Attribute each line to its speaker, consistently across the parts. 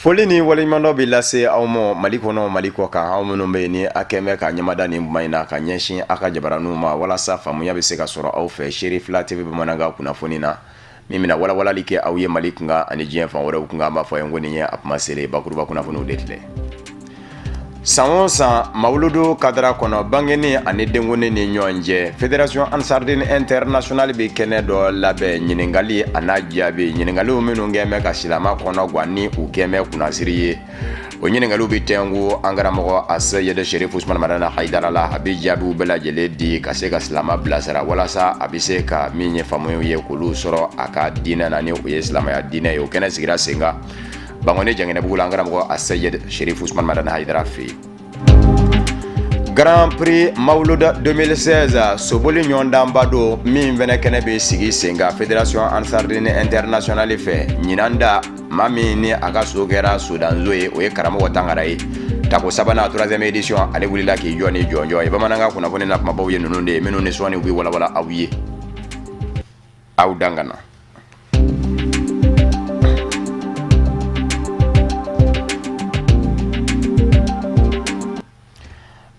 Speaker 1: Foli ni waleɲumandɔ bɛ lase aw ma Mali kɔnɔ Mali kɔ kan aw minnu bɛ ni a kɛmɛ ka ɲɛmada ni kuma in na ka ɲɛsin a ka jabaraninw ma walasa faamuya bɛ se ka sɔrɔ aw fɛ Seri Fila TV bamanankan kunnafoni na min bɛna walawalali kɛ aw ye Mali kunkan ani diɲɛ fan wɛrɛw kunkan an b'a fɔ a ye ko nin ye a kuma selen bakuruba kunnafoniw de filɛ. San o san Mawuludu kadara kɔnɔ bangeni ani denkuni ni ɲɔgɔn cɛ Fédération Ansardine Internationale bɛ kɛnɛ dɔ labɛn ɲininkali a n'a jaabi ɲininkaliw minnu kɛmɛ ka silama kɔnɔ guwa ni u kɛmɛ kunnasiri ye o ɲininkaliw bɛ tɛnku an karamɔgɔ Asayɛde Sherifu Usmani Madani Hayidara la a bɛ jaabiw bɛɛ lajɛlen di ka se ka silama bilasira walasa a bɛ se ka min ye faamuyaw ye k'olu sɔrɔ a ka diinɛ na ni o ye silamɛya diinɛ ye o kɛnɛ sigira sen kan Bangoni Janginɛbugu la an karamɔgɔ Asayɛde Sherifu Usmani Madani Hayidara fɛ yen. Grand Prix Mawuluda 2016 soboli ɲɔgɔndanba don min fɛnɛ kɛnɛ bɛ sigi sen kan Fédération Ansardine Internationale fɛ ɲinanda maa min ni a ka so kɛra Sudanzo ye o ye karamɔgɔ Tangara ye tako sabanan 3e édition ale wulila k'i jɔ ni jɔnjɔ ye bamanankan kunnafoni na kumabaw ye ninnu de ye minnu ni sɔnni u bɛ walawala aw ye aw dangana.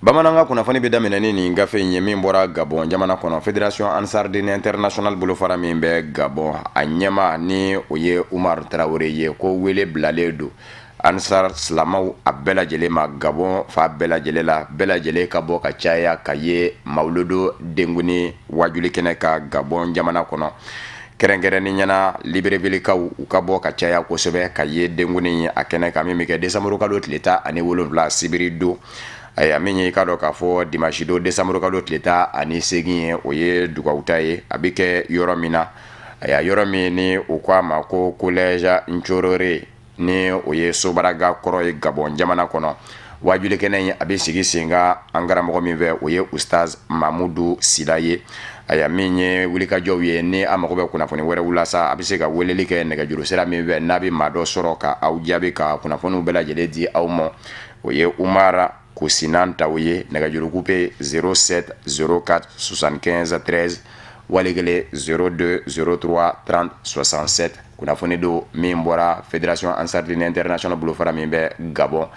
Speaker 1: Bamanankan kunnafoni bɛ daminɛ ni nin gafe in ye min bɔra Gabon jamana kɔnɔ Fédération Ansardine Internationale bolofara min bɛ Gabon a ɲɛma ni o ye Umar Traoré ye ko wele bilalen don Ansar silamaw a bɛɛ lajɛlen ma Gabon fa bɛɛ lajɛlen la bɛɛ lajɛlen ka bɔ ka caya ka ye Mawuludu denkuni wajuli kɛnɛ ka Gabon jamana kɔnɔ kɛrɛnkɛrɛnni ɲɛna Librevillekaw u ka bɔ ka caya kosɛbɛ ka ye denkuni a kɛnɛ kan min bɛ kɛ décembre kalo tile 17 sibiri don a min ye ka dɔ k'a fɔ dimanche don décembre kalo tile 18 ye o ye dugawuta ye a bɛ kɛ yɔrɔ min na yɔrɔ min ni o ko a ma ko collège Nchororé ni o ye sobaraga kɔrɔ ye Gabon jamana kɔnɔ wajuli kɛnɛ in a bɛ sigi sen kan an karamɔgɔ min fɛ o ye Ustaz Mamudu Sila ye min ye wulikajɔw ye ni a mago bɛ kunnafoni wɛrɛw la sa a bɛ se ka weleli kɛ nɛgɛjuru sira min fɛ n'a bɛ maa dɔ sɔrɔ ka aw jaabi ka kunnafoniw bɛɛ lajɛlen di aw ma o ye Umara Kosinan taw ye nɛgɛjuru coupe 07 04 75 13 walikele 02 03 30 67 kunnafoni do min bɔra Fédération Ansardine Internationale bolofara min bɛ Gabon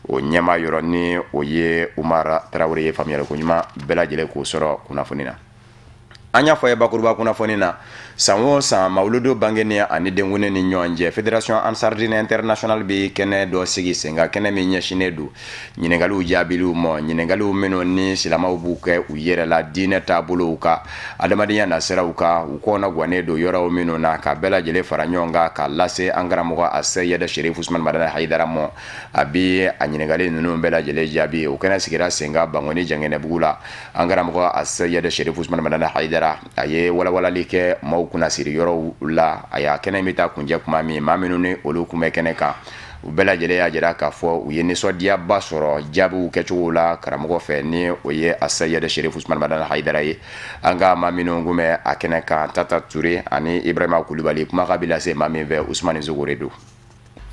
Speaker 1: o ɲɛma yɔrɔ ni o ye Umar Traoré ye faamuyali ko ɲuman bɛɛ lajɛlen k'o sɔrɔ kunnafoni na. An y'a fɔ a ye bakuruba kunnafoni na san o san Mawuludu bangeni ani denkuni ni ɲɔgɔn cɛ Fédération Ansardine Internationale bɛ kɛnɛ dɔ sigi sen kan kɛnɛ min ɲɛsinnen don ɲininkaliw jaabiliw ma ɲininkaliw minnu ni silamaw b'u kɛ u yɛrɛ la diinɛ taabolow kan adamadenya nasiraw kan u kɔnɔ gannen don yɔrɔw minnu na ka bɛɛ lajɛlen fara ɲɔgɔn kan k'a lase an karamɔgɔ Asayɛde Sherifu Usmani Madani Hayidara ma a bɛ a ɲininkali ninnu bɛɛ lajɛlen jaabi o kɛnɛ sigira sen kan Bangoni Janginɛbugu la an karamɔgɔ Asayɛde Sherifu Usmani Madani Hayidara a ye walawalali kɛ maaw kunna siri yɔrɔw la a y'a kɛnɛ bɛ taa kunjɛ kuma min maa minnu ni olu kun bɛ kɛnɛ kan u bɛɛ lajɛlen y'a jira k'a fɔ u ye nisɔndiyaba sɔrɔ jaabiw kɛcogo la karamɔgɔ fɛ ni o ye Asayɛde Sherifu Usmani Madani Hayidara ye an ka maa minnu kun bɛ a kɛnɛ kan Tata Ture ani Ibrahima Kulibali kumakan bɛ lase maa min fɛ Usmani Zogore don.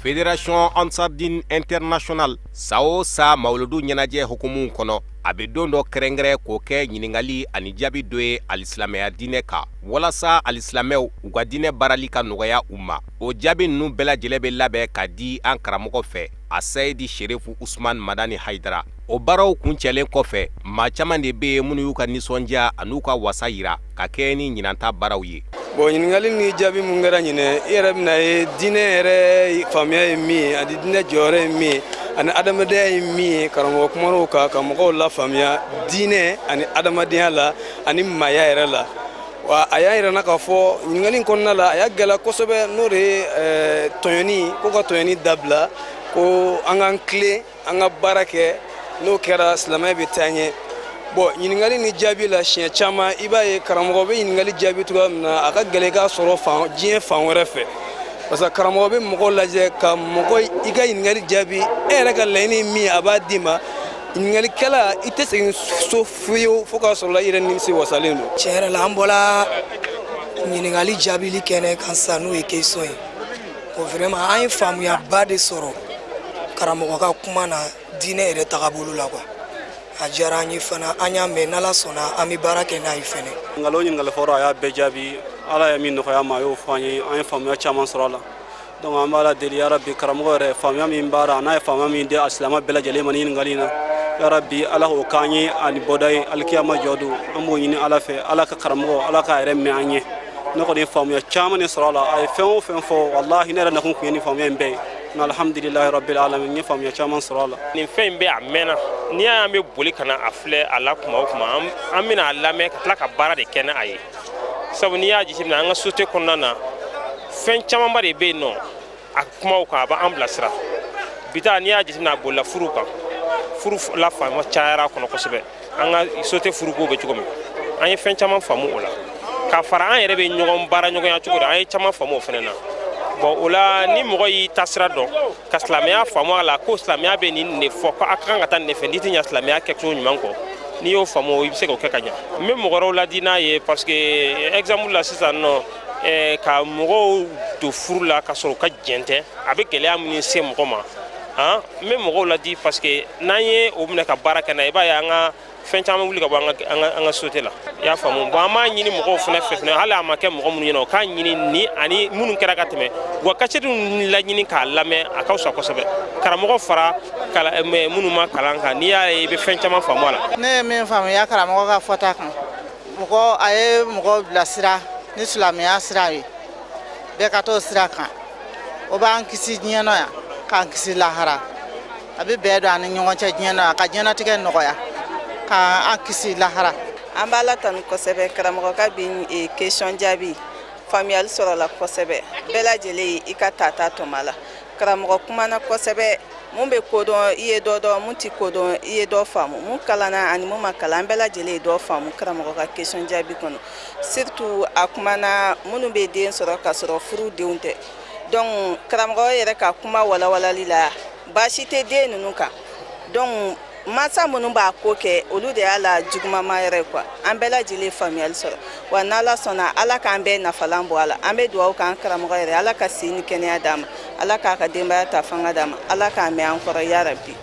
Speaker 2: Fédération Ansardine Internationale sa o sa Mawuludu ɲɛnajɛ hukumu kɔnɔ a bɛ don dɔ kɛrɛnkɛrɛn k'o kɛ ɲininkali ani jaabi dɔ ye alisilamɛya diinɛ kan walasa alisilamɛw u ka diinɛ baarali ka nɔgɔya u ma o jaabi ninnu bɛɛ lajɛlen bɛ labɛn ka di an karamɔgɔ fɛ Asayɛde Sherifu Usmani Madani Hayidara o baaraw kuncɛlen kɔfɛ maa caman de bɛ yen minnu y'u ka nisɔndiya an'u ka wasa yira ka kɛ ni ɲinanta baaraw ye.
Speaker 3: Bon ɲininkali ni jaabi mun kɛra ɲinɛ i yɛrɛ bɛna ye diinɛ yɛrɛ faamuya ye min ye ani diinɛ jɔyɔrɔ ye min ye ani adamadenya ye min ye karamɔgɔ kuman'o kan ka mɔgɔw la faamuya diinɛ ani adamadenya la ani maaya yɛrɛ la wa a y'a yirana k'a fɔ ɲininkali kɔnɔna la a y'a gɛlɛya kosɛbɛ n'o de ye tɔɲɔni ko ka tɔɲɔni dabila ko an k'an tilen an ka baara kɛ n'o kɛra silamɛya bɛ taa ɲɛ. Bon ɲininkali ni jaabi la siɲɛ caman i b'a ye karamɔgɔ bɛ ɲininkali jaabi cogoya min na a ka gɛlɛn k'a sɔrɔ diɲɛ fan wɛrɛ fɛ parce que karamɔgɔ bɛ mɔgɔw lajɛ ka mɔgɔ i ka ɲininkali jaabi e yɛrɛ ka laɲini min a b'a d'i ma ɲininkalikɛla i tɛ segin so fiyewu fo k'a sɔrɔ i yɛrɛ nimisi wasalen don.
Speaker 4: Tiɲɛ yɛrɛ la an bɔra ɲininkali jaabili kɛnɛ kan sisan n'o ye question ye o vraiment an ye faamuyaba de sɔrɔ karamɔgɔ ka kuma na diinɛ yɛrɛ tagabolo la quoi. A diyara an ye fana an y'a mɛn n'Ala sɔnna an bɛ baara kɛ n'a ye fɛnɛ.
Speaker 5: Ɲininkali fɔra a y'a bɛɛ jaabi Ala ye min nɔgɔya ma a y'o fɔ an ye faamuya caman sɔrɔ a la donc an b'a la deli yarabi karamɔgɔ yɛrɛ faamuya min b'a la n'a ye faamuya min di alisilamɛ bɛɛ lajɛlen ma ni ɲininkali in na yarabi ala k'o k'an ye ani bɔda ye alikiyama jɔ don an b'o ɲini ala fɛ ala ka karamɔgɔ ala k'a yɛrɛ mɛn an ye ne kɔni ye faamuya caman de sɔrɔ a la a ye fɛn o fɛn fɔ walahi ne yɛrɛ nakun kun ye ni faamuya in bɛɛ ye nka alhamdulilahi rabbil alamin n ye faamuya caman sɔrɔ a la
Speaker 6: nin fɛn in bɛ a mɛnna n'i y'an bɛ boli ka na a filɛ a la kuma o kuma an bɛna a lamɛn ka tila ka baara de kɛ ni a ye sabu n'i y'a jateminɛ an ka société kɔnɔna na fɛn camanba de bɛ yen nɔ a kumaw kan a b'an bilasira bi ta n'i y'a jateminɛ a bolila furu kan furu la faamuya cayara a kɔnɔ kosɛbɛ an ka société furuko bɛ cogo min an ye fɛn caman faamu o la ka fara an yɛrɛ bɛ ɲɔgɔn baara ɲɔgɔnya cogo di an ye caman faamu o fana na bon o la ni mɔgɔ y'i ta sira dɔn ka silamɛya faamu a la ko silamɛya bɛ nin de fɔ ko a ka kan ka taa nin de fɛ n'i tɛ ɲɛ silamɛya kɛcogo ɲuman kɔ n'i y'o faamu i bɛ se k'o kɛ ka ɲɛ n bɛ mɔgɔ wɛrɛw ladi n'a ye parce que exemple la sisan nɔ ka mɔgɔw don furu la ka sɔrɔ u ka jɛn tɛ a bɛ gɛlɛya minnu se mɔgɔ ma n bɛ mɔgɔw ladi parce que n'an ye o minɛ ka baara kɛ n'a ye i b'a ye an ka fɛn caman wuli ka bɔ an ka société la i y'a faamu bon an b'a ɲini mɔgɔw fana fɛ fana hali a ma kɛ mɔgɔ minnu ɲɛna o k'a ɲini ni ani minnu kɛra ka tɛmɛ wa kasɛti laɲini k'a lamɛn a ka fisa kosɛbɛ karamɔgɔ fara minnu ma kalan kan n'i y'a ye i bɛ fɛn caman faamu a la.
Speaker 7: ne ye min faamuya karamɔgɔ ka fɔta kan a ye mɔgɔw bilasira ni silamɛya sira ye bɛɛ ka t'o sira kan o b'an kisi diɲɛ nɔ yan k'an kisi lahara a bɛ bɛɛ don an ni ɲɔgɔn cɛ diɲɛ nɔ yan ka diɲɛlatigɛ nɔgɔya k'an kisi lahara.
Speaker 8: an b'a la tanu kosɛbɛ karamɔgɔ ka bi question jaabi faamuyali sɔrɔ la kosɛbɛ bɛɛ lajɛlen i ka tata tɔma la karamɔgɔ kumana kosɛbɛ mun bɛ ko dɔn i ye dɔ dɔn mun tɛ ko dɔn i ye dɔ faamu mun kalanna ani mun ma kalan an bɛɛ lajɛlen ye dɔ faamu karamɔgɔ ka question jaabi kɔnɔ surtout a kumana minnu bɛ den sɔrɔ ka sɔrɔ furu denw tɛ donc karamɔgɔ yɛrɛ ka kuma walawalali la baasi tɛ den ninnu kan donc masa minnu b'a ko kɛ olu de y'a la jugumama yɛrɛ quoi an bɛɛ lajɛlen faamuyali sɔrɔ wa n'ala sɔnna ala k'an bɛɛ nafalan bɔ a la an bɛ dugawu k'an karamɔgɔ yɛrɛ ala ka si ni kɛnɛya d'a ma ala k'a ka denbaya ta fanga d'a ma ala k'a mɛn an kɔrɔ ya rabi.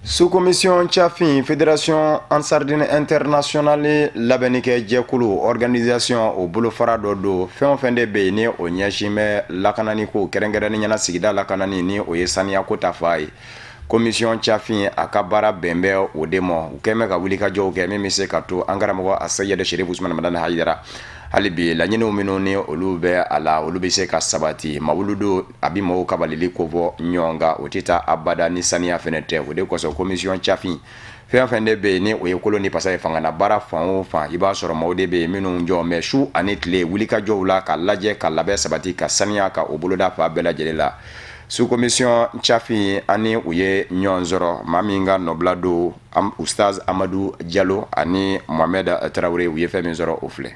Speaker 1: Sous-commission Tchafin, Fédération Ansardine Internationale labɛnnikɛ jɛkulu organisation o bolofara dɔ don fɛn o fɛn de bɛ yen ni o ɲɛsin bɛ lakanani ko kɛrɛnkɛrɛnnen ɲɛna sigida lakanani ni o ye saniya ko ta fa ye. Commission Tchafin a ka baara bɛn bɛ o de ma u kɛn bɛ ka wulikajɔw kɛ min bɛ se ka to an karamɔgɔ Asayɛde Sherif Usmane Madani Hayidara hali bi laɲiniw minnu ni olu bɛ a la olu bɛ se ka sabati mawuludo a bɛ mɔgɔw kabalili ko fɔ ɲɔgɔn kan o tɛ taa abada ni saniya fana tɛ o de kosɔn Commission Tchafin fɛn o fɛn de bɛ yen ni o ye kolon ni pasa ye fangana baara fan o fan i b'a sɔrɔ maaw de bɛ yen minnu jɔ mɛ su ani tile wulikajɔw la ka lajɛ ka labɛn sabati ka saniya ka o boloda fa bɛɛ lajɛlen la. Sous-commission Tchafin ani u ye ɲɔgɔn sɔrɔ maa min ka nɔbila don Ustaz Amadu Diallo ani Mohamed Traoré u ye fɛn min sɔrɔ o filɛ.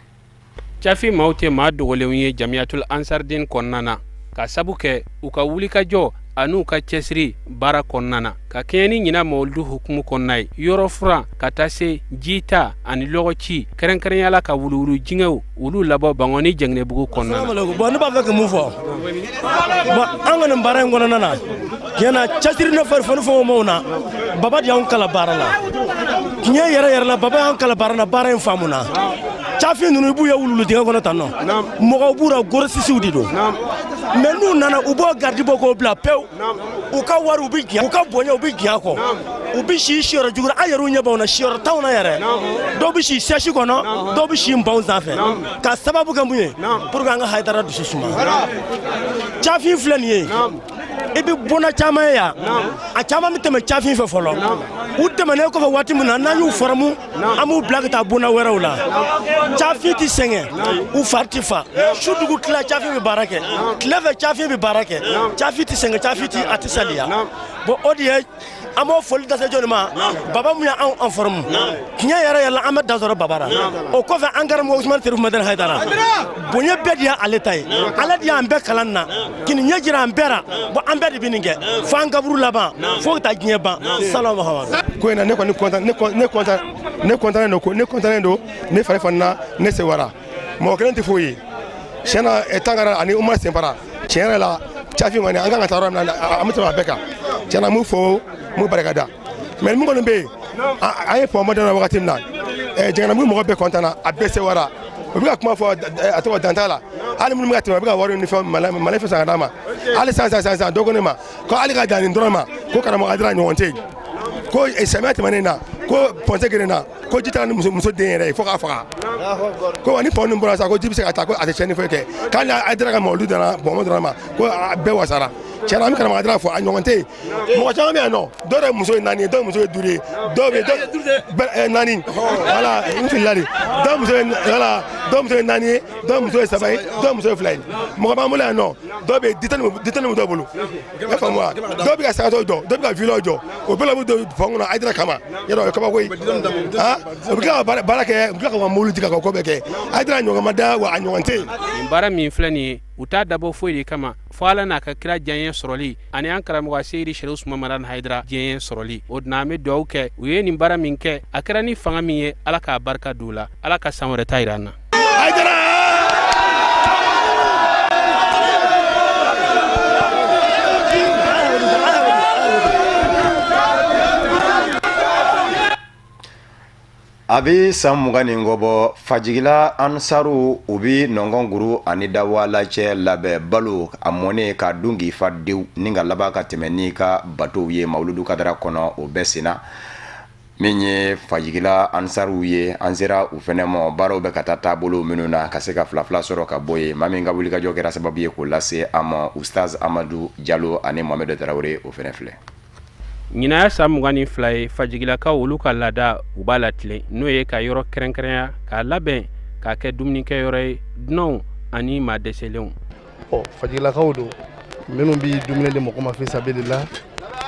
Speaker 9: Tchafin maaw tɛ maa dogolenw ye Jamiyatul Ansardine kɔnɔna na ka sabu kɛ u ka wulikajɔ an'u ka cɛsiri baara kɔnɔna na ka kɛɲɛ ni ɲina mawuludu hukumu kɔnɔna ye yɔrɔ furan ka taa se jita ani lɔgɔci kɛrɛnkɛrɛnyala ka wuluwulu jingɛw olu labɔ Bangɔni Jɛnginɛbugu kɔnɔna na.
Speaker 10: Bon ne b'a fɛ ka mun fɔ bon an ka nin baara in kɔnɔna na tiɲɛna cɛsiri ne fɛn o na baba de y'anw kala baara la tiɲɛ yɛrɛ la baba y'anw kala baara la baara in faamu na Tchafin ninnu i b'u ye wuluwulu dingɛ kɔnɔ tan nɔ mɔgɔw b'u la gorosisiw de don mais n'u nana u b'o garidi bɔ k'o bila pewu u ka wari u bɛ diɲɛ u ka bonya u bɛ diɲɛ kɔ u bɛ si siyɔrɔ jugu an yɛrɛ ɲɛ b'anw na siyɔrɔ t'anw na yɛrɛ dɔw bɛ si sɛsi kɔnɔ dɔw bɛ si nbaw sanfɛ ka sababu kɛ mun ye pour que an ka Hayidara dusu suma Tchafin filɛ nin ye i bɛ bɔnna caman ye yan a caman bɛ tɛmɛ Tchafin fɛ fɔlɔ u tɛmɛnen kɔfɛ waati min na n'an y'u fɔrɔmu an b'u bila ka taa bɔnna wɛrɛw la Tchafin tɛ sɛgɛn u fari tɛ fa su dugu tila Tchafin bɛ baara kɛ tile fɛ Tchafin bɛ baara kɛ Tchafin tɛ sɛgɛn Tchafin a tɛ saliya bon o de ye an b'o foli dase jɔnni ma baba mun y'an fɔrɔmu tiɲɛ yɛrɛ la an bɛ da sɔrɔ baba la o kɔfɛ an karamɔgɔ Usmane Sherif Madani Hayidara bonya bɛɛ de y'ale ta ye ale de y'an bɛɛ kalan na kini ɲɛ jira an bɛɛ la bon an bɛɛ de bɛ nin kɛ fo an kaburu laban fo ka taa diɲɛ ban salamu Muhamadu.
Speaker 11: Ko in na ne kɔni kɔntannen don ne fari fanina ne sewara mɔgɔ kelen tɛ foyi ye tiɲɛ na Tangara ani Umar Senpara tiɲɛ yɛrɛ la Tchafin kɔni an kan ka taa yɔrɔ min na an bɛ tɛmɛ a bɛɛ kan tiɲɛ na mun fɔ mun barikada mais mun kɔni bɛ yen an ye pɔnbɔ dana wagati min na Jɛnginɛbugu mɔgɔ bɛɛ kɔntanna a bɛɛ sewara o bɛ ka kuma fɔ a tɔgɔ danta la hali minnu bɛ ka tɛmɛ a bɛ ka wari ni fɛn malai fɛ san ka d'a ma hali sisan dɔ ko ne ma ko hali ka dan nin dɔrɔn ma ko karamɔgɔ Hayidara ɲɔgɔn tɛ yen ko samiya tɛmɛnen na ko pɔnse kelen na ko ji taara ni muso den yɛrɛ ye fo k'a faga ko ni pɔn nin bɔra sa ko ji bɛ se ka taa ko a tɛ tiɲɛni foyi kɛ k'ale Hayidara ka mawulu dara bɔnbɔn dɔrɔn ma ko a bɛɛ wasara tiɲɛna an bɛ karamɔgɔ Hayidara fɔ a ɲɔgɔn tɛ yen mɔgɔ caman bɛ yan nɔ dɔw yɛrɛ muso ye 4 ye dɔw muso ye 5 ye dɔw bɛ 4 voilà n filila de dɔw muso ye 4 ye dɔw muso ye 3 ye dɔw muso ye 2 ye mɔgɔ b'an bolo yan nɔ dɔw bɛ ditani mu dɔw bolo e faamu wa dɔw bɛ ka sagatɔ jɔ dɔw bɛ ka vilaw jɔ o bɛɛ la bɛ don fanga kɔnɔ Hayidara kama yɔrɔ o ye kabako ye o bɛ tila ka baara kɛ u bɛ tila ka mobili di ka ko bɛɛ kɛ Hayidara ɲɔgɔn ma da wa a ɲɔgɔn tɛ yen.
Speaker 9: nin baara min filɛ nin ye u t'a dabɔ foyi de kama fo Ala n'a ka kira diɲɛ sɔrɔli ani an karamɔgɔ Seydi Sharif Usman Maran Hayidara diɲɛ sɔrɔli o dunna an bɛ dugawu kɛ u ye nin baara min kɛ a kɛra ni fanga min ye Ala k'a barika don u la Ala ka san wɛrɛ ta yira an na.
Speaker 1: a bɛ san 20 ni kɔ bɔ fajigila ansaru u bɛ nɔngɔnkuru ani dawala cɛ labɛn balo a mɔnen ka dun k'i fa dew ni ka laban ka tɛmɛ n'i ka batow ye mawuludu kadara kɔnɔ o bɛɛ senna min ye fajigila ansaru ye an sera u fɛnɛ ma baaraw bɛ ka taa taabolo minnu na ka se ka fila sɔrɔ ka bɔ yen maa min ka wulikajɔ kɛra sababu ye k'o lase an ma Ustaz Amadu Jalo ani Mohamed Tarawele o fɛnɛ filɛ.
Speaker 9: ɲinaya san 22 ye fajigilakaw olu ka laada u b'a latilen n'o ye ka yɔrɔ kɛrɛnkɛrɛnya k'a labɛn k'a kɛ dumunikɛyɔrɔ ye dunanw ani maa dɛsɛlenw.
Speaker 12: fajigilakaw don minnu bɛ dumuni di mɔgɔ ma fi sabilillah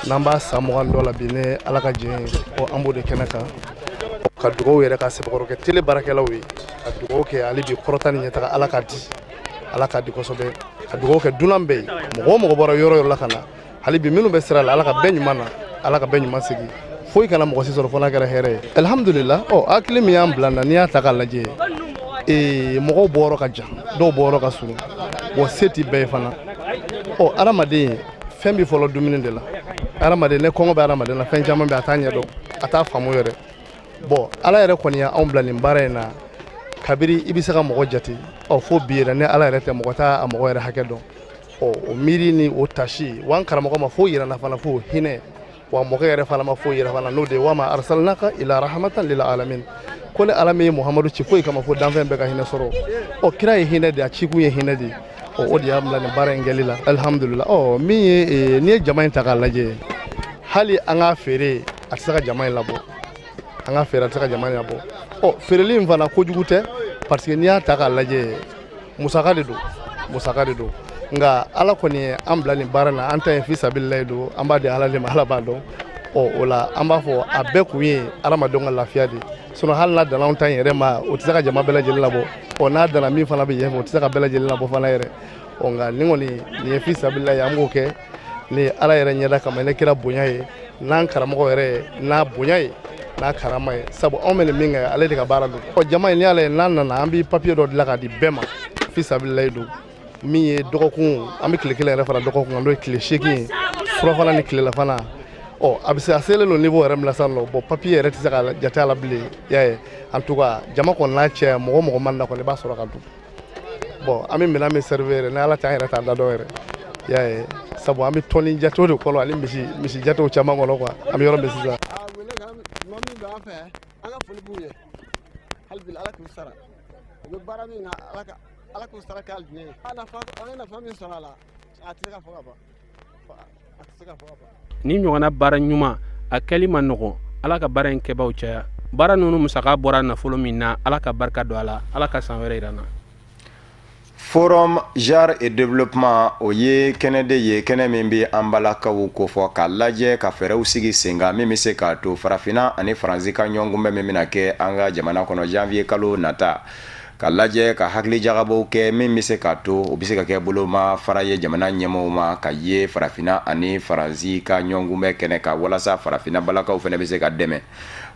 Speaker 12: n'an b'a san 20 dɔ la bi ne Ala ka jɛn ye an b'o de kɛnɛ kan ka dugawu yɛrɛ ka sɛbɛkɔrɔ kɛ tele baarakɛlaw ye ka dugawu kɛ hali bi kɔrɔta ni ɲɛtaga Ala ka di kosɛbɛ ka dugawu kɛ dunan bɛɛ ye mɔgɔ o mɔgɔ bɔra yɔrɔ yɔrɔ la ka na hali bi minnu bɛ sira la Ala ka bɛɛ ɲuman na Ala ka bɛɛ ɲuman segi foyi kana mɔgɔ si sɔrɔ fo n'a kɛra hɛrɛ ye alhamdulillah hakili min y'an bila na n'i y'a ta k'a lajɛ mɔgɔw bɔyɔrɔ ka jan dɔw bɔyɔrɔ ka surun bon se t'i bɛɛ ye fana adamaden fɛn bɛ fɔlɔ dumuni de la adamaden ne kɔngɔ bɛ adamaden na fɛn caman bɛ a t'a ɲɛ dɔn a t'a faamu yɛrɛ bon Ala yɛrɛ kɔni y'anw bila nin baara in na kabiri i bɛ se ka mɔgɔ jate fo bi yɛrɛ ne Ala yɛrɛ tɛ mɔgɔ t'a a mɔgɔ yɛrɛ hakɛ dɔn o miiri ni o tasi wa an karamɔgɔ ma fo yɛrɛ na fana fo hinɛ wa mɔgɔ yɛrɛ fana ma fo yɛrɛ fana n'o de wa ma arsalnaka ila rahmatan lil alamin ko ne Ala min ye Muhamadu ci foyi kama fo danfɛn bɛɛ ka hinɛ sɔrɔ kira ye hinɛ de a cikun ye hinɛ de o de y'a bila nin baara in kɛli la alhamdulillah min ye n'i ye jama in ta k'a lajɛ hali an ka feere a tɛ se ka jama in labɔ an ka feere a tɛ se ka jama in labɔ feereli in fana kojugu tɛ parce que n'i y'a ta k'a lajɛ musaka de don nka Ala kɔni ye an bila nin baara na an ta ye fi sabilillahi don an b'a di Ala de ma Ala b'a dɔn o la an b'a fɔ a bɛɛ kun ye adamadenw ka lafiya de sinon hali n'a danna anw ta in yɛrɛ ma o tɛ se ka jama bɛɛ lajɛlen labɔ n'a danna min fana bɛ yen fɛ o tɛ se ka bɛɛ lajɛlen labɔ fana yɛrɛ nka nin kɔni nin ye fi sabilillahi an b'o kɛ ni Ala yɛrɛ ɲɛda kama ne kira bonya ye n'an karamɔgɔ yɛrɛ n'a bonya ye n'a karama ye sabu anw bɛ nin min kɛ ale de ka baara don jama in n'i y'ale ye n'an nana an bɛ papiye dɔ dilan k'a di bɛɛ ma fi sabilillahi don min ye dɔgɔkun an bɛ tile 1 yɛrɛ fara dɔgɔkun kan n'o ye tile 8 ye surafana ni tilelafana a bɛ se a selen don niveau yɛrɛ min na sisan nɔ bon papiye yɛrɛ tɛ se ka jate a la bilen y'a ye en tout cas jama kɔni n'a cɛ mɔgɔ man da kɔni i b'a sɔrɔ ka dun bon an bɛ minɛn min servir yɛrɛ ni Ala tɛ an yɛrɛ t'an da dɔn yɛrɛ y'a ye sabu an bɛ tɔni jatew de kɔnɔ ani misi jatew caman kɔnɔ quoi an bɛ yɔrɔ min sisan.
Speaker 13: an ka foli b'u ye hali bi Ala k'u sara u bɛ baara min na Ala k'u sara k'al diɲɛ an ye nafa min sɔrɔ a la a tɛ se ka fɔ ka ban
Speaker 9: ni ɲɔgɔnna baara ɲuman a kɛli ma nɔgɔn Ala ka baara in kɛbaaw caya baara ninnu musaka bɔra nafolo min na Ala ka barika don a la Ala ka san wɛrɛ yira n na.
Speaker 1: Forum Genre et Développement o ye kɛnɛ de ye kɛnɛ min bɛ an balakaw kofɔ k'a lajɛ ka fɛɛrɛw sigi sen kan min bɛ se k'a to farafinna ani faransi ka ɲɔgɔnkunbɛn min bɛna kɛ an ka jamana kɔnɔ janvier kalo nata ka lajɛ ka hakili jagabɔw kɛ min bɛ se k'a to o bɛ se ka kɛ boloma fara ye jamana ɲɛmɔgɔw ma ka ye farafinna ani faransi ka ɲɔgɔnkunbɛn kɛnɛ kan walasa farafinna balakaw fana bɛ se ka dɛmɛ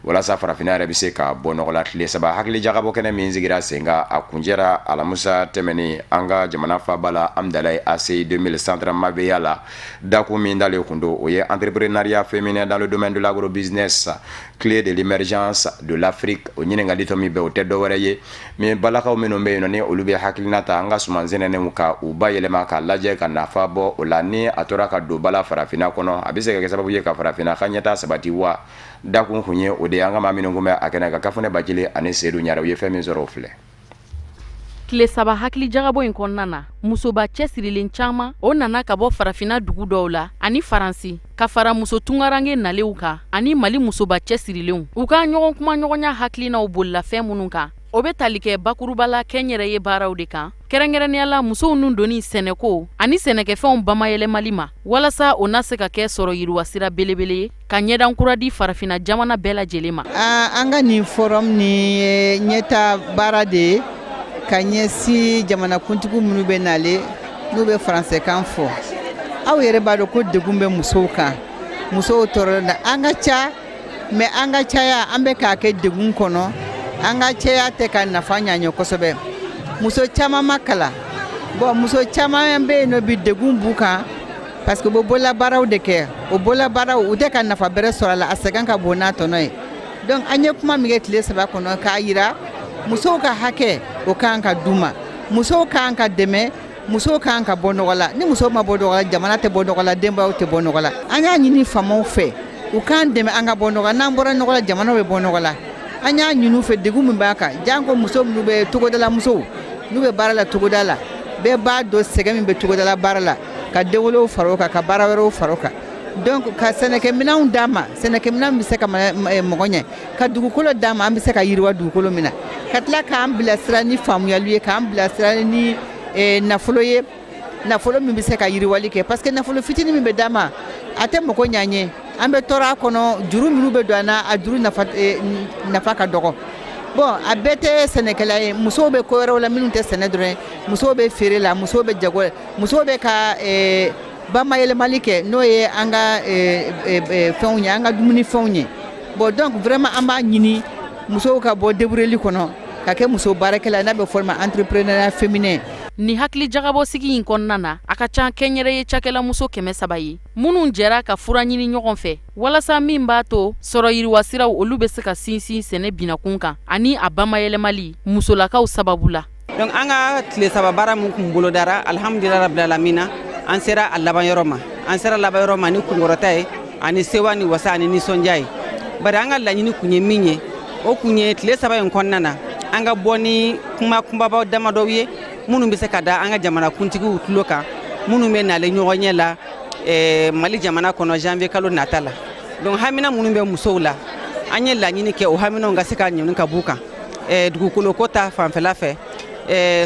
Speaker 1: walasa farafina yɛrɛ bɛ se ka bɔ nɔgɔ la tile saba hakili jagabɔ kɛnɛ min sigira sen kan a kunjɛra alamusa tɛmɛni an ka jamana faaba la Amdalaye AC 2000 centre Mabeya la dakun min dalen kun don o ye entrepreneuriat féminin dans le domaine de l'agrobusiness clé de l'émergence de l'Afrique o ɲininkali tɔ min bɛ o tɛ dɔwɛrɛ ye mais balakaw minnu bɛ yen nɔ ni olu bɛ hakilina ta an ka sumanzɛnɛnɛw ka u bayɛlɛma ka lajɛ ka nafa bɔ o la ni a tora ka don bala farafina kɔnɔ a bɛ se ka kɛ sababu ye ka farafina ka ɲɛta sabati wa dakun kun ye o de an ka maa minnu kun bɛ a kɛnɛ ka Kafune Bajile ani Seydou Ɲare u ye fɛn min sɔrɔ o filɛ.
Speaker 14: Tile saba hakili jagabɔ in kɔnɔna na musoba cɛsirilen caman o nana ka bɔ farafina dugu dɔw la ani Faransi ka fara muso tungarange nalew kan ani Mali musoba cɛsirilenw u ka ɲɔgɔn kuma ɲɔgɔnya hakilinaw bolila fɛn minnu kan o bɛ tali kɛ bakurubala kɛnyɛrɛ ye baaraw de kan kɛrɛnkɛrɛnniyala musow nun doni sɛnɛko ani sɛnɛkɛfɛnw bamayɛlɛmali ma walasa o na se ka kɛ sɔrɔ yiriwa sira belebele ye ka ɲɛdan kura di farafina jamana bɛɛ lajɛlen ma.
Speaker 15: An ka nin forum ni ɲɛta baara de ye ka ɲɛsi jamanakuntigi minnu bɛ nale n'u bɛ faransɛkan fɔ aw yɛrɛ b'a dɔn ko degun bɛ musow kan musow tɔɔrɔ la an ka ca mais an ka caya an bɛ k'a kɛ degun kɔnɔ an ka caya tɛ ka nafa ɲaɲɛ kosɛbɛ muso caman ma kalan bon muso caman bɛ yen nɔ bi degun b'u kan parce que u bɛ bololabaaraw de kɛ o bololabaaraw u tɛ ka nafa bɛrɛ sɔrɔ a la a sɛgɛn ka bon n'a tɔnɔ ye donc an ye kuma min kɛ tile saba kɔnɔ k'a yira musow ka hakɛ o kan ka d'u ma musow kan ka dɛmɛ musow kan ka bɔ nɔgɔ la ni musow ma bɔ nɔgɔ la jamana tɛ bɔ nɔgɔ la denbayaw tɛ bɔ nɔgɔ la an y'a ɲini faamaw fɛ u kan dɛmɛ an ka bɔ nɔgɔ la n'an bɔra nɔgɔ la jamana bɛ bɔ nɔgɔ la an y'a ɲini u fɛ degun min b'a kan janko muso minnu bɛ togodala musow n'u bɛ baara la togoda la bɛɛ b'a dɔn sɛgɛn min bɛ togodala baara la ka denwolow fara o kan ka baara wɛrɛw fara o kan donc ka sɛnɛkɛminɛnw d'a ma sɛnɛkɛminɛn bɛ se ka mɔgɔ ɲɛ ka dugukolo d'a ma an bɛ se ka yiriwa dugukolo min na ka tila k'an bilasira ni faamuyali ye k'an bilasira ni nafolo ye nafolo min bɛ se ka yiriwali kɛ parce que nafolo fitinin min bɛ d'a ma a tɛ mɔgɔ ɲɛ an ye an bɛ tɔɔrɔ a kɔnɔ juru minnu bɛ don an na a juru nafa ka dɔgɔ bon a bɛɛ tɛ sɛnɛkɛla ye musow bɛ ko wɛrɛw la minnu tɛ sɛnɛ dɔrɔn musow bɛ feere la musow bɛ jago la musow bɛ ka bamayɛlɛmali kɛ n'o ye an ka fɛnw ye an ka dumunifɛnw ye bon donc vraiment an b'a ɲini musow ka bɔ débrouilleli kɔnɔ ka kɛ muso baarakɛla n'a bɛ fɔ ma entrepreneuriat féminin.
Speaker 14: Ni hakili jagabɔ sigi in kɔnɔna na a ka ca kɛnyɛrɛ ye cakɛla muso 300 ye minnu jɛra ka fura ɲini ɲɔgɔn fɛ walasa min b'a to sɔrɔ yiriwa siraw olu bɛ se ka sinsin sɛnɛ binakun kan ani a bamayɛlɛmali musolakaw sababu la.
Speaker 16: Donc an ka tile saba baara mun kun bolodara alhamdulillah rabbil alamin an sera a laban yɔrɔ ma an sera laban yɔrɔ ma ni kunkɔrɔta ye ani sewa ni wasa ani nisɔndiya ye bari an ka laɲini kun ye min ye o kun ye tile saba in kɔnɔna na an ka bɔ ni kuma kunbabaw damadɔw ye minnu bɛ se ka da an ka jamanakuntigiw tulo kan minnu bɛ nale ɲɔgɔn ɲɛ la Mali jamana kɔnɔ janvier kalo nata la donc hamina minnu bɛ musow la an ye laɲini kɛ o haminaw ka se ka ɲɛni ka b'u kan dugukolo ko ta fanfɛla fɛ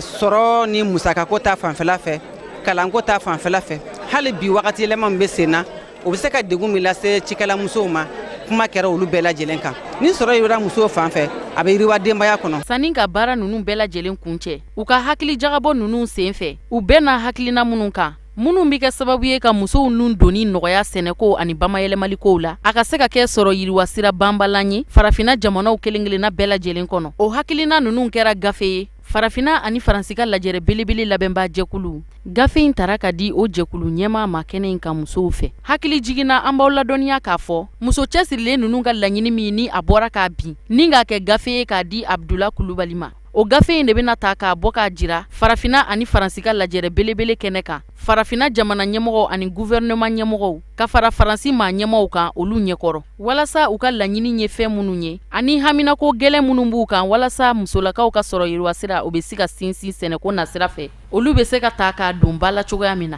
Speaker 16: sɔrɔ ni musaka ko ta fanfɛla fɛ kalanko ta fanfɛla fɛ hali bi wagati yɛlɛma min bɛ sen na o bɛ se ka degun min lase cikɛla musow ma kuma kɛra olu bɛɛ lajɛlen kan ni sɔrɔ yira musow fanfɛ a bɛ yiriwa denbaya kɔnɔ
Speaker 14: sanni ka baara ninnu bɛɛ lajɛlen kuncɛ u ka hakili jagabɔ ninnu sen fɛ u bɛɛ n'a hakilina minnu kan minnu bɛ kɛ sababu ye ka musow nun doni nɔgɔya sɛnɛko ani bamayɛlɛmalikow la a ka se ka kɛ sɔrɔ yiriwa sira banbalan ye farafina jamanaw kelen-kelenna bɛɛ lajɛlen kɔnɔ o hakilina ninnu kɛra gafe ye farafina ani faransika lajɛrɛ belebele labɛnba jɛkulu gafe in tara ka di o jɛkulu ɲɛmaa ma kɛnɛ in ka musow fɛ hakili jiginna an b'aw ladɔnniya k'a fɔ muso cɛsirilen ninnu ka laɲini min ni a bɔra k'a bin ni k'a kɛ gafe ye k'a di Abdula Kulubali ma o gafe in de bɛna ta k'a bɔ k'a jira farafina ani faransika lajɛrɛ belebele kɛnɛ kan farafina jamana ɲɛmɔgɔw ani gouvernement ɲɛmɔgɔw ka fara faransi maa ɲɛmɔgɔw kan olu ɲɛkɔrɔ walasa u ka laɲini ye fɛn minnu ye ani haminako gɛlɛn minnu b'u kan walasa musolakaw ka sɔrɔ yiriwa sira o bɛ se ka sinsin sɛnɛko nasira fɛ olu bɛ se ka ta k'a don ba la cogoya min na.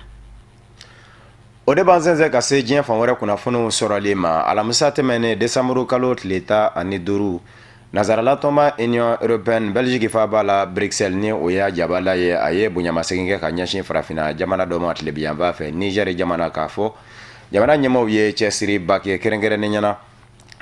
Speaker 1: O de b'an sɛnsɛn ka se diɲɛ fan wɛrɛ kunnafoniw sɔrɔli ma alamisa tɛmɛnen décembre kalo tile 15 Nazaраlatɔma Union Européenne Belgique faaba la Bruxelles ni o y'a jabala ye a ye bonyamasegin kɛ ka ɲɛsin farafina jamana dɔ ma tile biyanfan fɛ Niger jamana k'a fɔ jamana ɲɛmaaw ye cɛsiriba kɛ kɛrɛnkɛrɛnnen ɲɛna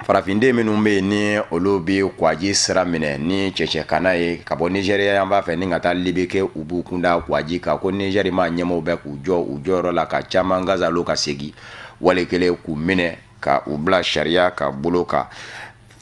Speaker 1: farafinden minnu bɛ yen ni olu bɛ kwaji sira minɛ ni cɛcɛkana ye ka bɔ Nigeria yan b'a fɛ ni ka taa Libi kɛ u b'u kunda kwaji kan ko Niger ma ɲɛmaaw bɛ k'u jɔ u jɔyɔrɔ la ka caman gazalo ka segin wale kelen k'u minɛ ka u bila sariya ka bolo kan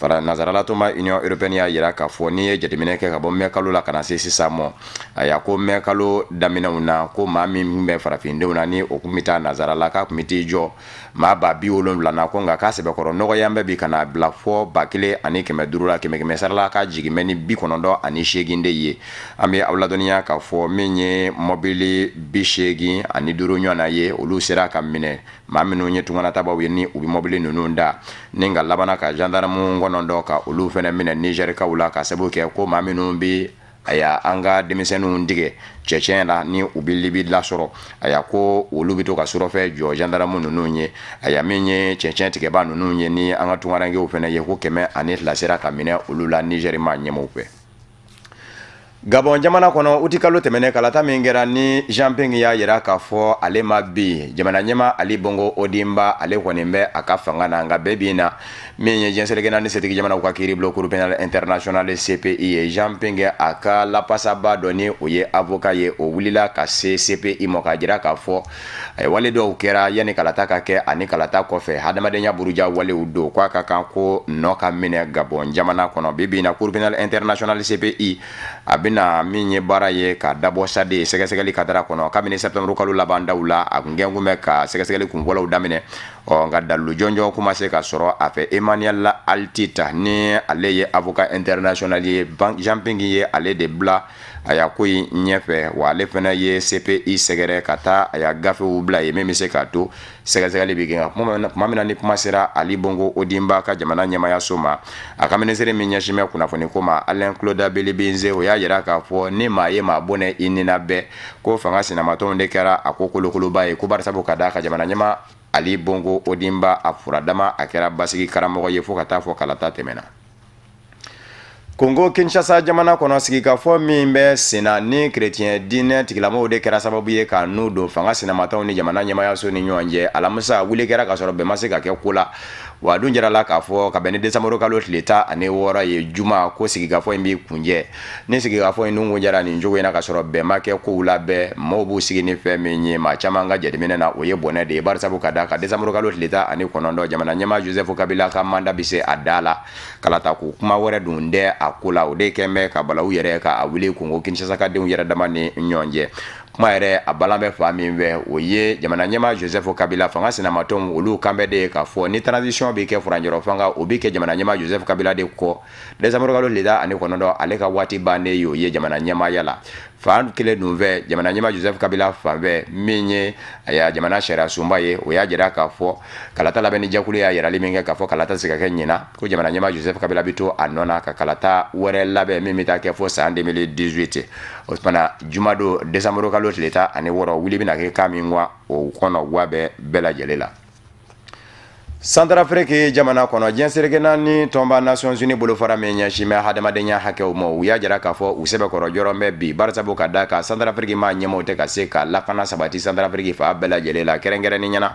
Speaker 1: fara nazarala tuma Union Européenne y'a yira k'a fɔ n'i ye jateminɛ kɛ ka bɔ mɛ kalo la kana se sisan mɔ a y'a ko mɛ kalo daminɛw na ko maa min bɛ farafindenw na ni o kun bɛ taa nazarala k'a kun bɛ t'i jɔ maa ba 70 na ko nka k'a sɛbɛkɔrɔ nɔgɔya bɛ bi kana bila fɔ 1500 la 100 sarala ka jigin mɛ ni 98 de ye an bɛ aw ladɔnniya k'a fɔ min ye mɔbili 85 ɲɔgɔn na ye olu sera ka minɛ maa minnu ye tunganatabaw ye ni u bɛ mɔbili ninnu da ni nka labana ka gendarme kɔnɔndɔ ka olu fɛnɛ minɛ Nigerikaw la ka sababu kɛ ko maa minnu bɛ aya an ka denmisɛnninw dige cɛcɛn la ni u bɛ libi lasɔrɔ aya ko olu bɛ to ka surɔfɛ jɔ gendarme ninnu ye aya min ye cɛcɛn tigɛba ninnu ye ni an ka tungarankew fɛnɛ ye ko 102 sera ka minɛ olu la Niger ma ɲɛmɔgɔw fɛ. Gabon jamana kɔnɔ uti kalo tɛmɛnen kalata min kɛra ni Jean Ping y'a yira k'a fɔ ale ma bi jamana ɲɛma Ali Bongo Odimba ale kɔni bɛ a ka fanga na nka bɛɛ bi na min ye jɛnsɛrɛgɛna ni setigi jamanaw ka kiiri bulon Cour pénale internationale CPI ye Jean Ping a ka lapasaba dɔ ni o ye avocat ye o wulila ka se CPI ma ka jira k'a fɔ wale dɔw kɛra yanni kalata ka kɛ ani kalata kɔfɛ hadamadenya buruja walew don k'a ka kan ko nɔ ka minɛ Gabon jamana kɔnɔ bi bi na Cour pénale internationale CPI a bɛna min ye baara ye ka dabɔ sade sɛgɛsɛgɛli kadara kɔnɔ kabini septembre kalo laban daw la a kun gɛn kun bɛ ka sɛgɛsɛgɛli kunfɔlɔw daminɛ nka dalu jɔnjɔn kuma se ka sɔrɔ a fɛ Emmanuel Altita ni ale ye avocat international ye Jean Ping ye ale de bila a y'a ko in ɲɛfɛ wa ale fana ye CPI sɛgɛrɛ ka taa a y'a gafew bila ye min bɛ se k'a to sɛgɛsɛgɛli bɛ kɛ kuma min na ni kuma sera Ali Bongo Odimba ka jamana ɲɛmayaso ma a ka minisiri min ɲɛsin bɛ kunnafoni ko ma Alain Claude Belibinze o y'a yira k'a fɔ ni maa ye maa bɔnɛ i nina bɛɛ ko fanga sinamatɔnw de kɛra a ko kolokoloba ye ko barisabu ka d'a ka jamana ɲɛma Ali Bongo Odimba a furadama a kɛra basigi karamɔgɔ ye fo ka taa fɔ kalata tɛmɛna. Congo Kinshasa jamana kɔnɔ sigikafɔ min bɛ senna ni chrétien diinɛ tigilamɔgɔw de kɛra sababu ye ka n'u don fanga sinamatɔnw ni jamana ɲɛmayaso ni ɲɔgɔn cɛ alamisa wuli kɛra ka sɔrɔ bɛn ma se ka kɛ ko la wa dun jɛra la k'a fɔ ka bɛn ni décembre kalo tile 16 ye juma ko sigikafɔ in b'i kunjɛ ni sigikafɔ in dun jɛra nin cogo in na ka sɔrɔ bɛn ma kɛ kow la bɛɛ maaw b'u sigi ni fɛn min ye maa caman ka jateminɛ na o ye bɔnɛ de ye barisabu ka da ka décembre kalo tile 19 jamana ɲɛma Joseph Kabila ka manda bi se a da la kalata ko kuma wɛrɛ dun dɛ a ko la o de kɛn bɛ ka balawu yɛrɛ ka a wuli Congo Kinshasa ka denw yɛrɛ dama ni ɲɔgɔn cɛ kuma yɛrɛ a balan bɛ fa min fɛ o ye jamana ɲɛma Joseph Kabila fanga sinamatɔnw olu kan bɛ de ye k'a fɔ ni transition bɛ kɛ furanjɔrɔ fanga o bɛ kɛ jamana ɲɛma Joseph Kabila de kɔ décembre kalo tile 19 ale ka waati bannen ye o ye jamana ɲɛmaya la fan kelen dun fɛ jamana ɲɛma Joseph Kabila fan fɛ min ye a ya jamana sariya sunba ye o y'a jira k'a fɔ kalata labɛnni jɛkulu y'a yirali min kɛ k'a fɔ kalata se ka kɛ ɲina ko jamana ɲɛma Joseph Kabila bɛ to a nɔ na ka kalata wɛrɛ labɛn min bɛ taa kɛ fɔ san 2018 o tumana juma don décembre kalo tile 16 wuli bɛna kɛ ka min wa o kɔnɔ wa bɛɛ lajɛlen la. Centrafrique jamana kɔnɔ jɛnsɛrɛgɛna ni tɔnba Nations Unies bolofara min ɲɛsin bɛ hadamadenya hakɛw ma u y'a jira k'a fɔ u sɛbɛkɔrɔ jɔrɔ bɛ bi barisabu ka da ka Centrafrique ma ɲɛmɔgɔw tɛ ka se ka lakana sabati Centrafrique fa bɛɛ lajɛlen la kɛrɛnkɛrɛnni ɲɛna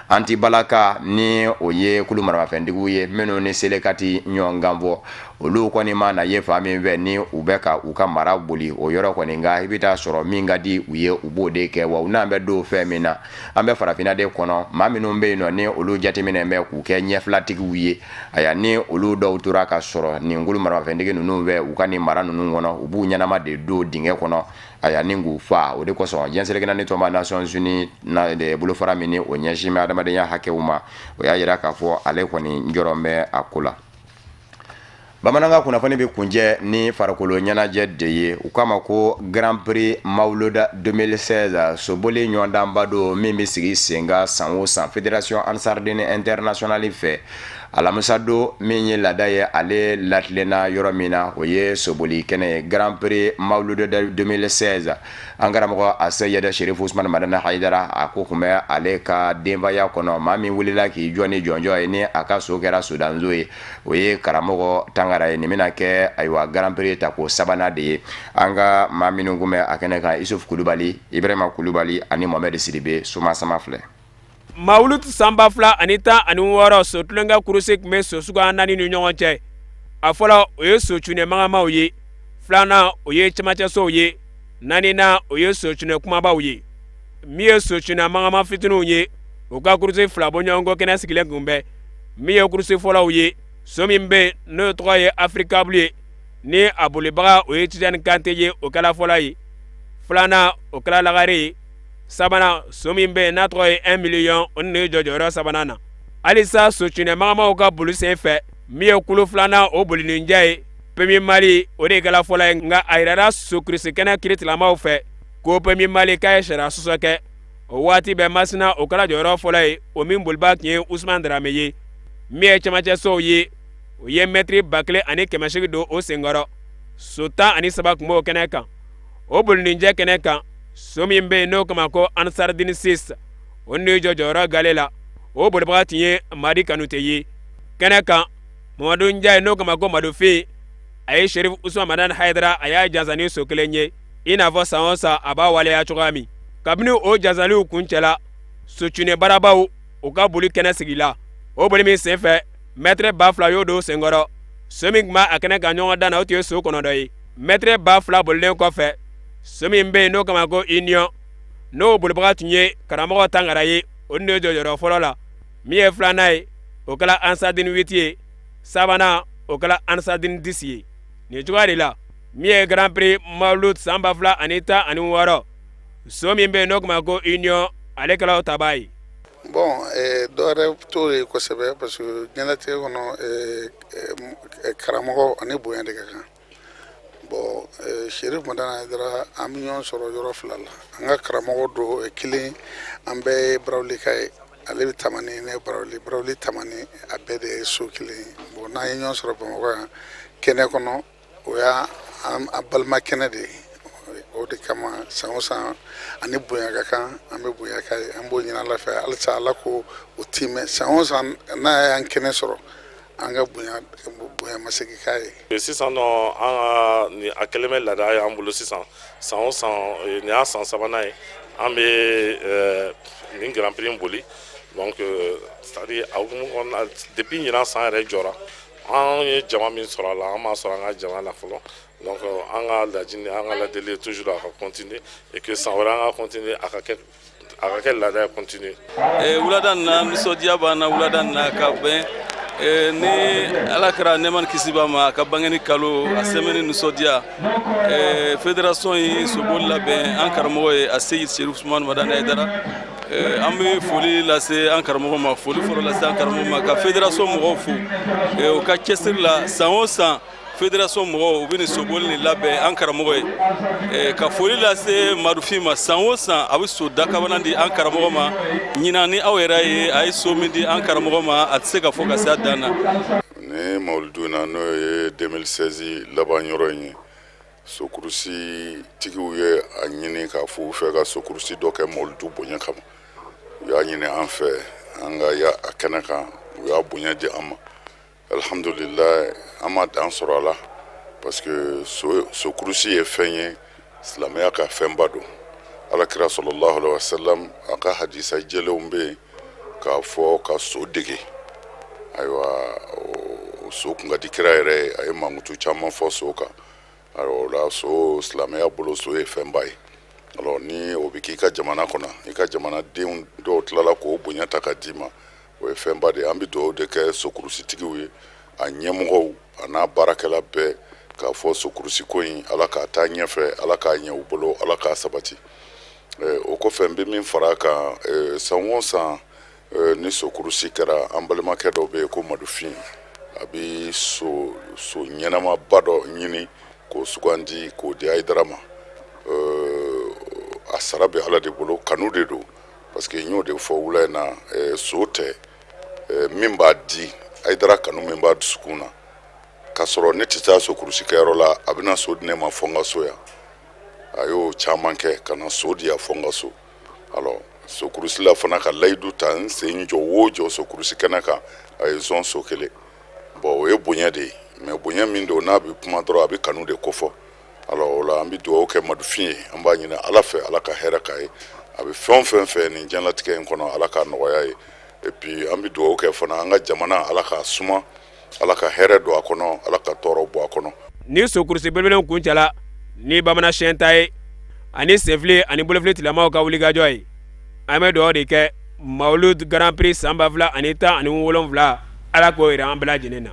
Speaker 1: antibalaka ni o ye kulu maramafɛntigiw ye minnu ni selekati ɲɔgɔn ganfɔ olu kɔni ma na ye fa min fɛ ni u bɛ ka u ka mara boli o yɔrɔ kɔni nka i bɛ taa sɔrɔ min ka di u ye u b'o de kɛ wa u n'an bɛ don fɛn min na an bɛ farafinna de kɔnɔ maa minnu bɛ yen nɔ ni olu jateminɛ bɛ k'u kɛ ɲɛfilatigiw ye aya ni olu dɔw tora ka sɔrɔ nin kulu maramafɛntigi ninnu fɛ u ka nin mara ninnu kɔnɔ u b'u ɲɛnama de don dingɛ kɔnɔ aya ni k'u fa o de kosɔn jɛnsɛrɛgɛna ni tɔnba Nations Unies na bolofara min ni o ɲɛsin bɛ adamadenya hakɛw ma o y'a jira k'a fɔ ale kɔni jɔrɔ bɛ a ko la. Bamanankan kunnafoni bɛ kunjɛ ni farikolo ɲɛnajɛ de ye u k'a ma ko Grand Prix Mawluda 2016 soboli ɲɔgɔndanba don min bɛ sigi sen kan san o san Fédération Ansardine Internationale fɛ alamisa don min ye laada ye ale latilenna yɔrɔ min na o ye soboli kɛnɛ ye Grand Prix Mawluda 2016 an karamɔgɔ Aseyɛdɛ Sherifu Usmani Madana Hayidara a ko tun bɛ ale ka denbaya kɔnɔ maa min wulila k'i jɔ ni jɔnjɔ ye ni a ka so kɛra Sudanzo ye o ye karamɔgɔ Tangara ye nin bɛna kɛ ayiwa Grand Prix ta ko sabanan de ye an ka maa minnu kun bɛ a kɛnɛ kan Isuf Kulubali Ibrahima Kulubali ani Mohamed Sidibe Suma Sama filɛ.
Speaker 9: Mawulutu sanba 2016 so tulonkɛ kurusi tun bɛ so suguya 4 ni ɲɔgɔn cɛ a fɔlɔ o ye so cunɛ magamaw ye filanan o ye cɛmancɛsow ye naaninan o ye so cunɛ kumabaw ye min ye so cunɛ magama fitininw ye o ka kurusi fila bɔ ɲɔgɔn kɔ kɛnɛ sigilen kun bɛ min ye kurusi fɔlɔw ye so min be n'o tɔgɔ ye Afrika Bulu ye ni a bolibaga o ye Tijani Kante ye o kɛla fɔlɔ ye filanan o kɛla Lagare ye sabanan so min be n'a tɔgɔ ye 1 million o ni jɔjɔyɔrɔ sabanan na halisa socinɛ magamaw ka boli sen fɛ min ye kulu filanan o bolininja ye Premier Mali o de kɛla fɔlɔ ye nka a yirara sokirisi kɛnɛ kiritilamaw fɛ ko Premier Mali k'a ye sariya sɔsɔ kɛ o waati bɛɛ Masina o kɛla jɔyɔrɔ fɔlɔ ye o min boliba tun ye Usman Darame ye min ye cɛmancɛ sow ye o ye mɛtiri 1,800 don o senkɔrɔ so 13 tun b'o kɛnɛ kan o bolininjɛ kɛnɛ kan so min bɛ yen n'o kama ko Ansardine 6 o ni jɔyɔrɔ gale la o bolibaga tun ye Madi Kanute ye kɛnɛ kan Mamadu Njaye n'o kama ko Madufin a ye Sherif Usman Madan Haidara a y'a jansa ni so kelen ye i n'a fɔ san o san a b'a waleya cogoya min kabini o jansaliw kun cɛla socunɛ barabaw o ka boli kɛnɛ sigila o boli min senfɛ mɛtiri 2,000 y'o don senkɔrɔ so min tun b'a a kɛnɛ kan ɲɔgɔn dan na o tun ye so kɔnɔdɔ ye mɛtiri 2,000 bolilen kɔfɛ so min bɛ yen n'o kama ko Union n'o bolibaga tun ye karamɔgɔ Tangara ye o ni jɔyɔrɔ fɔlɔ la min ye filanan ye o kɛla Ansardine 8 ye sabanan o kɛla Ansardine 10 ye nin cogoya de la min ye Grand Prix Mawlud san 2016 so min bɛ yen n'o kama ko Union ale kɛla o taba ye.
Speaker 17: Bon, dɔwɛrɛ t'o ye kosɛbɛ parce que ɲɛnatigɛ kɔnɔ karamɔgɔ ani bonya de ka kan. Bon, Sherif Madan Haidara an bɛ ɲɔgɔn sɔrɔ yɔrɔ 2 la. An ka karamɔgɔ don kelen an bɛɛ ye Barawulika ye. Ale bɛ Tamani ne Barawuli Tamani a bɛɛ de ye so kelen ye. Bon, n'an ye ɲɔgɔn sɔrɔ Bamakɔ yan kɛnɛ kɔnɔ o y'a a balima kɛnɛ de ye. O de kama san o san ani bonya ka kan an bɛ bonya k'a ye an b'o ɲini Ala fɛ halisa Ala ko o timɛ san o san n'a y'an kɛnɛ sɔrɔ an ka bonya ma segin k'a ye.
Speaker 18: Sisan nɔ an ka nin a kɛlen bɛ laada ye an bolo sisan san o san nin y'a san 3nan ye an bɛ nin Grand Prix in boli donc c'est-à-dire depuis ɲinan san yɛrɛ jɔra an ye jama min sɔrɔ a la an m'a sɔrɔ an ka jama la fɔlɔ donc an ka laɲini an ka ladeli toujours a ka continuer et que san wɛrɛ an ka continuer a ka kɛ laada ye continuer.
Speaker 3: Wulada in na nisɔndiya b'an na wulada in na ka bɛn ni Ala kɛra nɛɛma ni kisi b'a ma a ka bangeni kalo a sɛmɛni nisɔndiya fédération ye soboli labɛn an karamɔgɔ ye a Seyid Sherif Usman Madan Haidara an bɛ foli lase an karamɔgɔ ma foli fɔlɔ lase an karamɔgɔ ma ka fédération mɔgɔw fo o ka cɛsiri la san o san fédération mɔgɔw u bɛ nin soboli nin labɛn an karamɔgɔ ye ka foli lase Madufin ma san o san a bɛ so dakabanan di an karamɔgɔ ma ɲinan ni aw yɛrɛ ye a ye so min di an karamɔgɔ ma a tɛ se ka fɔ ka se a dan na.
Speaker 17: Ni Mawuludu na n'o ye 2016 laban yɔrɔ in ye sokurusi tigiw ye a ɲini k'a fɔ u fɛ ka sokurusi dɔ kɛ Mawuludu bonya kama u y'a ɲini an fɛ an ka ya a kɛnɛ kan u y'a bonya di an ma alhamdulillah an ma dan sɔrɔ a la parce que sokurusi ye fɛn ye silamɛya ka fɛnba don alakira sallallahu alaihi wasallam a ka hadisa jɛlenw bɛ yen k'a fɔ ka so dege ayiwa o so kun ka di kira yɛrɛ a ye mankutu caman fɔ so kan o la so silamɛya bolo so ye fɛnba ye alors ni o bɛ k'i ka jamana kɔnɔ i ka jamanadenw dɔw tilala k'o bonya ta ka d'i ma o ye fɛnba de ye an bɛ dugawu de kɛ sokurusitigiw ye a ɲɛmɔgɔw a n'a baarakɛla bɛɛ k'a fɔ sokurusiko in Ala k'a taa ɲɛfɛ Ala k'a ɲɛ u bolo Ala k'a sabati o kɔfɛ n bɛ min fara a kan san o san ni sokurusi kɛra an balimakɛ dɔw bɛ yen ko Madufin a bɛ so ɲɛnamaba dɔ ɲini k'o sugandi k'o di Haidara ma a sara bɛ Ala de bolo kanu de don parce que n y'o de fɔ wula in na so tɛ min b'a di Haidara kanu min b'a dusukun na k'a sɔrɔ ne tɛ taa sokurusi kɛyɔrɔ la a bɛna so di ne ma fɔ n ka so yan a y'o caman kɛ ka na so di yan fɔ n ka so alors sokurusi la fana ka layidu ta n sen jɔ o jɔ sokurusi kɛnɛ kan a ye zɔn so kelen bon o ye bonya de ye mais bonya min don n'a bɛ kuma dɔrɔn a bɛ kanu de kofɔ alors o la an bɛ dugawu kɛ Madufin ye an b'a ɲini Ala fɛ Ala ka hɛrɛ k'a ye a bɛ fɛn o fɛn fɛ nin diɲɛlatigɛ in kɔnɔ Ala k'a nɔgɔya ye et puis an bɛ dugawu kɛ fana an ka jamana Ala k'a suma Ala ka hɛrɛ don a kɔnɔ Ala ka tɔɔrɔ bɔ a kɔnɔ.
Speaker 9: Ni sokurusi belebelew kun cɛla ni bamanansyɛn ta ye ani senfili ani bolofili tilamaw ka wulikajɔ ye an bɛ dugawu de kɛ Mawlud Grand Prix san 2017 Ala k'o yira an bɛɛ lajɛlen na.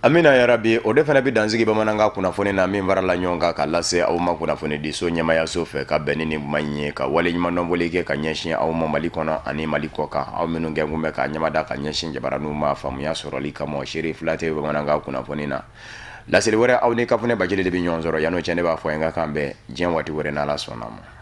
Speaker 1: amina ya rabi o de fana bi danzigi bamananga kunnafoni na min varala ɲɔgɔn ka lase aw ma kunnafoni di so ɲɛmayaso fɛ ka bɛnni ni man ye ka wale ɲuman dɔnbɔli kɛ ka ɲɛsin aw ma Mali kɔnɔ ani Mali kɔ kan aw minnu kɛ kun bɛ ka ɲɛmada ka ɲɛsin jabaraniw ma faamuya sɔrɔli kama Sherif Late bamananga kunnafoni na laseli wɛrɛ aw ni kafunɛ bajeli de bi ɲɔgɔn sɔrɔ yan'o cɛ ne b'a fɔ n ka kan bɛɛ diɲɛ waati wɛrɛ n'Ala sɔnna ma.